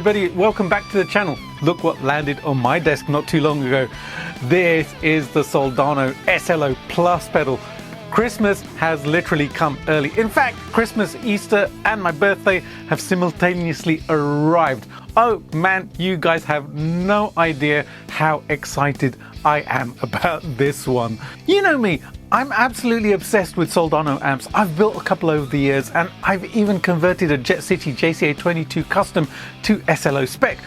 everybody, welcome back to the channel. Look what landed on my desk not too long ago. This is the Soldano SLO Plus Pedal. Christmas has literally come early. In fact, Christmas, Easter and my birthday have simultaneously arrived. Oh man, you guys have no idea how excited I am about this one. You know me, I'm absolutely obsessed with Soldano amps. I've built a couple over the years and I've even converted a Jet City JCA22 Custom to SLO spec.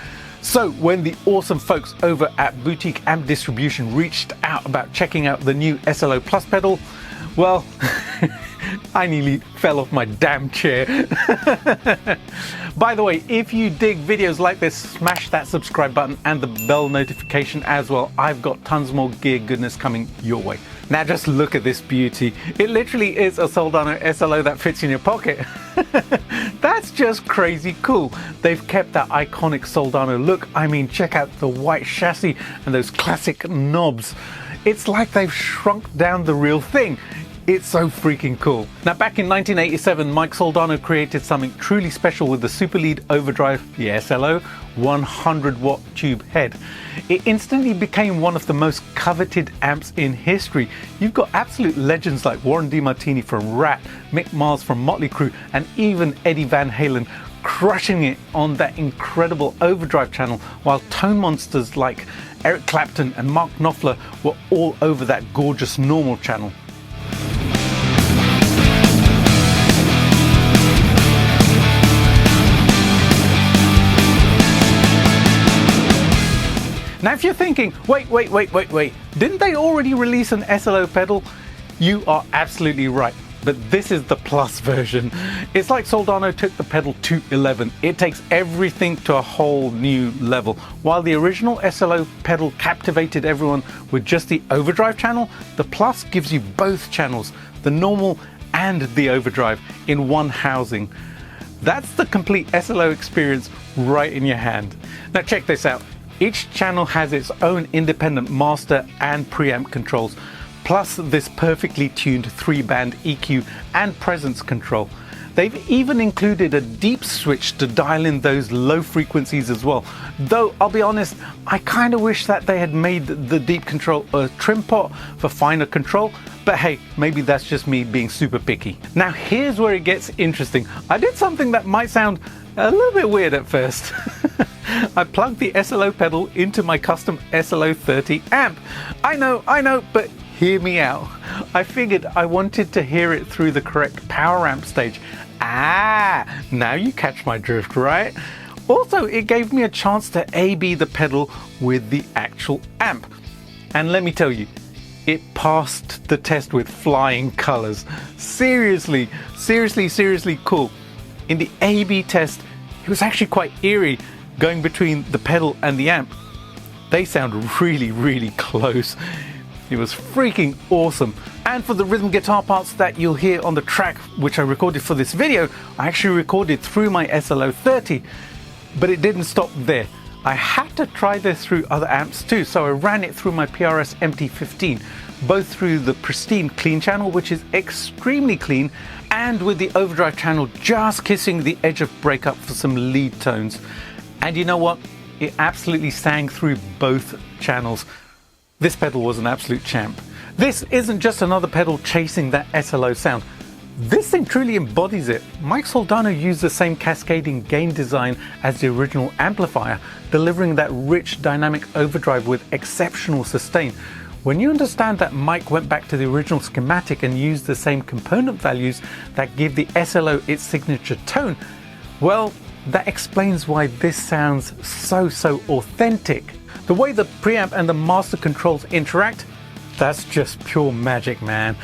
So when the awesome folks over at Boutique Amp Distribution reached out about checking out the new SLO Plus pedal, well, I nearly fell off my damn chair. By the way, if you dig videos like this, smash that subscribe button and the bell notification as well. I've got tons more gear goodness coming your way. Now just look at this beauty. It literally is a Soldano SLO that fits in your pocket. That's just crazy cool. They've kept that iconic Soldano look. I mean, check out the white chassis and those classic knobs. It's like they've shrunk down the real thing. It's so freaking cool. Now back in 1987, Mike Soldano created something truly special with the Super Lead Overdrive, the SLO, 100 watt tube head. It instantly became one of the most coveted amps in history. You've got absolute legends like Warren DeMartini from RATT, Mick Mars from Motley Crue, and even Eddie Van Halen crushing it on that incredible Overdrive channel, while tone monsters like Eric Clapton and Mark Knopfler were all over that gorgeous normal channel. Now if you're thinking, wait, didn't they already release an SLO pedal? You are absolutely right, but this is the Plus version. It's like Soldano took the pedal to 11. It takes everything to a whole new level. While the original SLO pedal captivated everyone with just the Overdrive channel, the Plus gives you both channels, the normal and the Overdrive, in one housing. That's the complete SLO experience right in your hand. Now check this out. Each channel has its own independent master and preamp controls, plus this perfectly tuned 3-band EQ and presence control. They've even included a deep switch to dial in those low frequencies as well. Though I'll be honest, I kind of wish that they had made the deep control a trim pot for finer control, but hey, maybe that's just me being super picky. Now here's where it gets interesting. I did something that might sound a little bit weird at first. I plugged the SLO pedal into my custom SLO 30 amp. I know, but hear me out. I figured I wanted to hear it through the correct power amp stage. Now you catch my drift, right? Also, it gave me a chance to A/B the pedal with the actual amp. And let me tell you, it passed the test with flying colors. Seriously cool. In the A/B test, it was actually quite eerie going between the pedal and the amp. They sound really close. It was freaking awesome. And for the rhythm guitar parts that you'll hear on the track, which I recorded for this video, I actually recorded through my SLO 30, but it didn't stop there. I had to try this through other amps too, so I ran it through my PRS MT15, both through the pristine clean channel, which is extremely clean, and with the Overdrive channel just kissing the edge of breakup for some lead tones. And you know what? It absolutely sang through both channels. This pedal was an absolute champ. This isn't just another pedal chasing that SLO sound. This thing truly embodies it. Mike Soldano used the same cascading gain design as the original amplifier, delivering that rich dynamic overdrive with exceptional sustain. When you understand that Mike went back to the original schematic and used the same component values that give the SLO its signature tone, well, that explains why this sounds so authentic. The way the preamp and the master controls interact, that's just pure magic, man.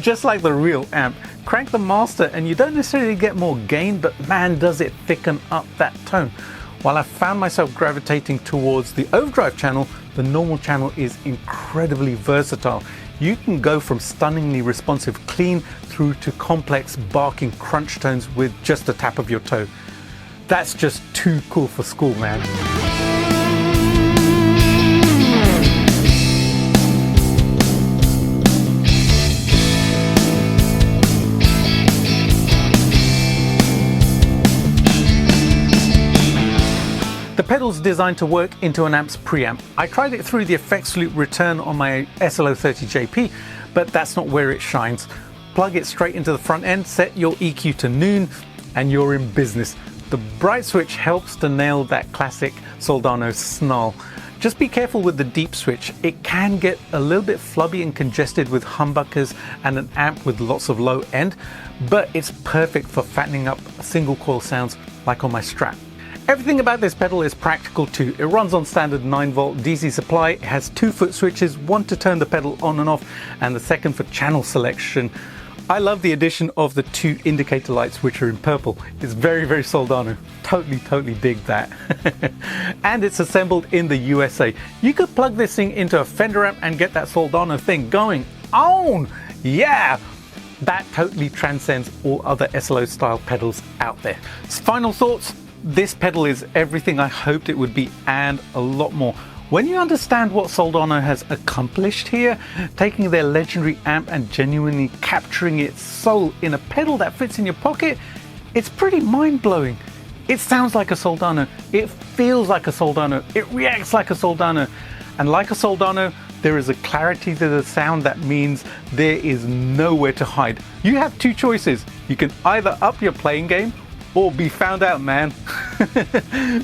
Just like the real amp. Crank the master and you don't necessarily get more gain, but man, does it thicken up that tone. While I found myself gravitating towards the Overdrive channel, the normal channel is incredibly versatile. You can go from stunningly responsive clean through to complex barking crunch tones with just a tap of your toe. That's just too cool for school, man. The pedal's designed to work into an amp's preamp. I tried it through the effects loop return on my SLO 30JP, but that's not where it shines. Plug it straight into the front end, set your EQ to noon, and you're in business. The bright switch helps to nail that classic Soldano snarl. Just be careful with the deep switch. It can get a little bit flubby and congested with humbuckers and an amp with lots of low end, but it's perfect for fattening up single coil sounds like on my STRAT. Everything about this pedal is practical too. It runs on standard 9-volt DC supply. It has 2 foot switches, one to turn the pedal on and off, and the second for channel selection. I love the addition of the 2 indicator lights, which are in purple. It's very, very Soldano. Totally dig that. And it's assembled in the USA. You could plug this thing into a Fender amp and get that Soldano thing going on. Yeah! That totally transcends all other SLO style pedals out there. Final thoughts. This pedal is everything I hoped it would be and a lot more. When you understand what Soldano has accomplished here, taking their legendary amp and genuinely capturing its soul in a pedal that fits in your pocket, it's pretty mind-blowing. It sounds like a Soldano, it feels like a Soldano, it reacts like a Soldano, and like a Soldano, there is a clarity to the sound that means there is nowhere to hide. You have 2 choices. You can either up your playing game or be found out, man.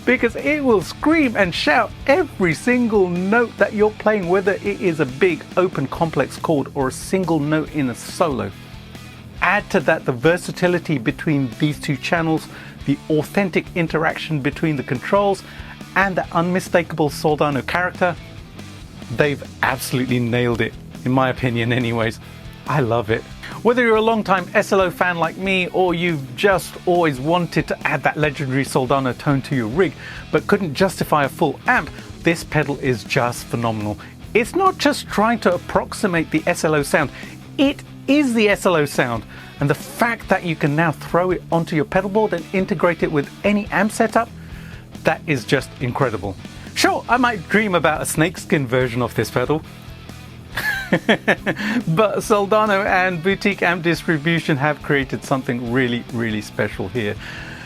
Because it will scream and shout every single note that you're playing, whether it is a big open complex chord or a single note in a solo. Add to that the versatility between these 2 channels, the authentic interaction between the controls, and the unmistakable Soldano character. They've absolutely nailed it, in my opinion anyways. I love it. Whether you're a long-time SLO fan like me, or you've just always wanted to add that legendary Soldano tone to your rig but couldn't justify a full amp, this pedal is just phenomenal. It's not just trying to approximate the SLO sound, it is the SLO sound. And the fact that you can now throw it onto your pedal board and integrate it with any amp setup, that is just incredible. Sure, I might dream about a snakeskin version of this pedal, but Soldano and boutique amp distribution have created something really special here.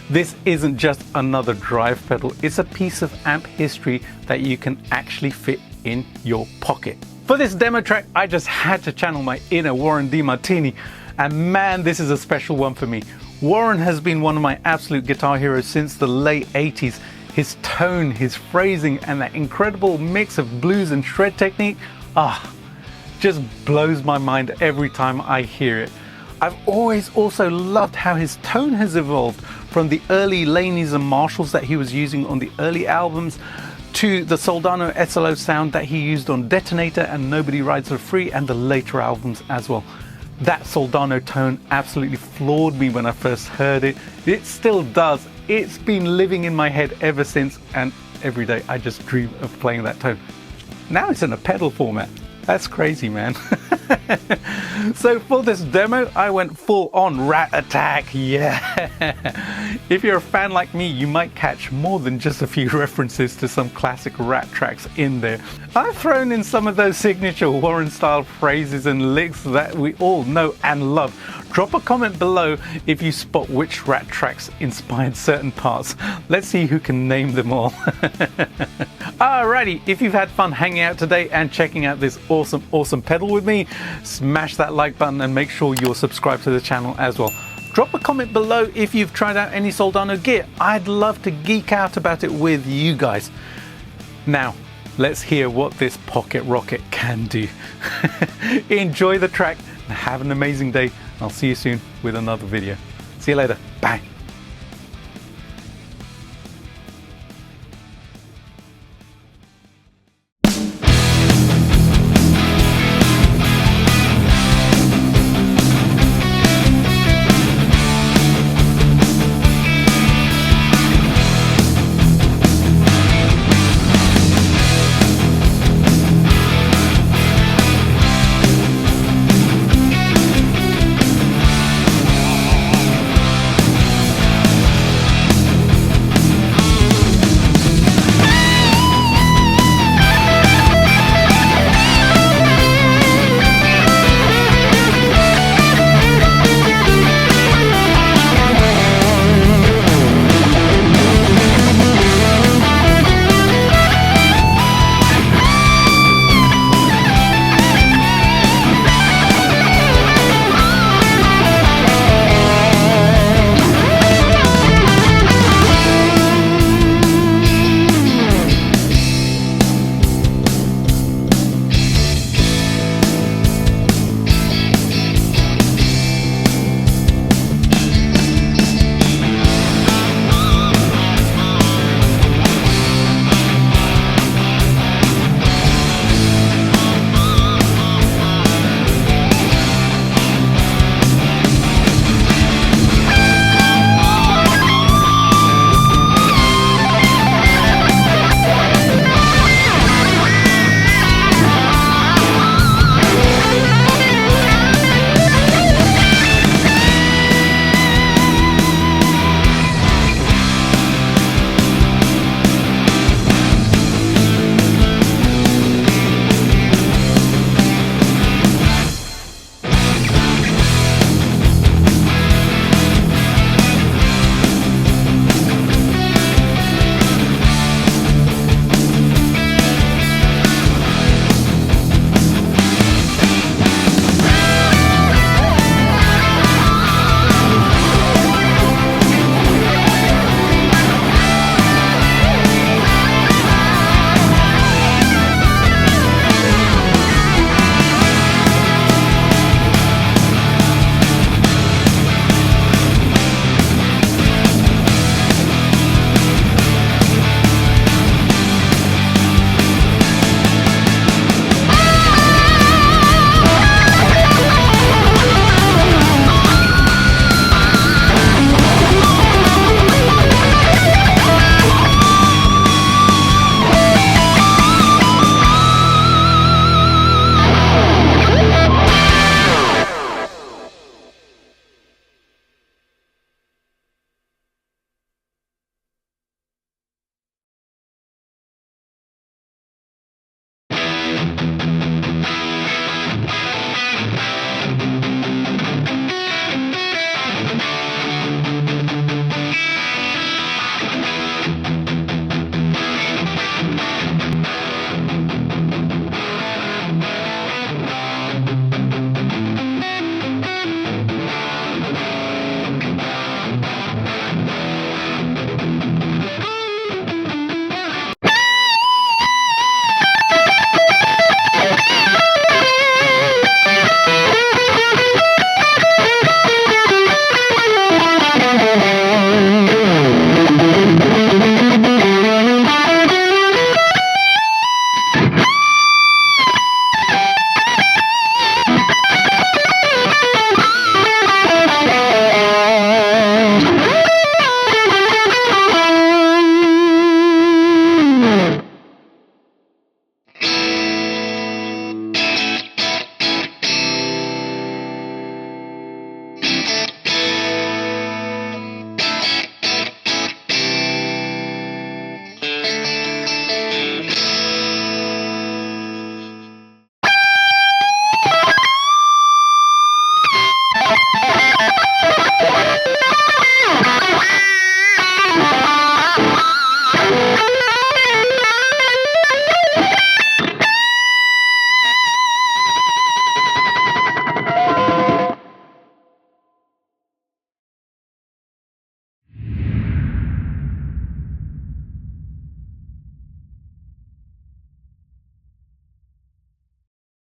This isn't just another drive pedal, it's a piece of amp history that you can actually fit in your pocket. For this demo track, I just had to channel my inner Warren DeMartini, and man, this is a special one for me. Warren has been one of my absolute guitar heroes since the late 80s. His tone, his phrasing, and that incredible mix of blues and shred technique, just blows my mind every time I hear it. I've always also loved how his tone has evolved from the early Laneys and Marshalls that he was using on the early albums to the Soldano SLO sound that he used on Detonator and Nobody Rides for Free and the later albums as well. That Soldano tone absolutely floored me when I first heard it. It still does. It's been living in my head ever since, and every day I just dream of playing that tone. Now it's in a pedal format. That's crazy, man. So for this demo, I went full on RATT attack, yeah. If you're a fan like me, you might catch more than just a few references to some classic RATT tracks in there. I've thrown in some of those signature Warren style phrases and licks that we all know and love. Drop a comment below if you spot which RATT tracks inspired certain parts. Let's see who can name them all. Alrighty, if you've had fun hanging out today and checking out this awesome pedal with me, smash that like button and make sure you're subscribed to the channel as well. Drop a comment below if you've tried out any Soldano gear. I'd love to geek out about it with you guys. Now, let's hear what this pocket rocket can do. Enjoy the track and have an amazing day. I'll see you soon with another video. See you later. Bye.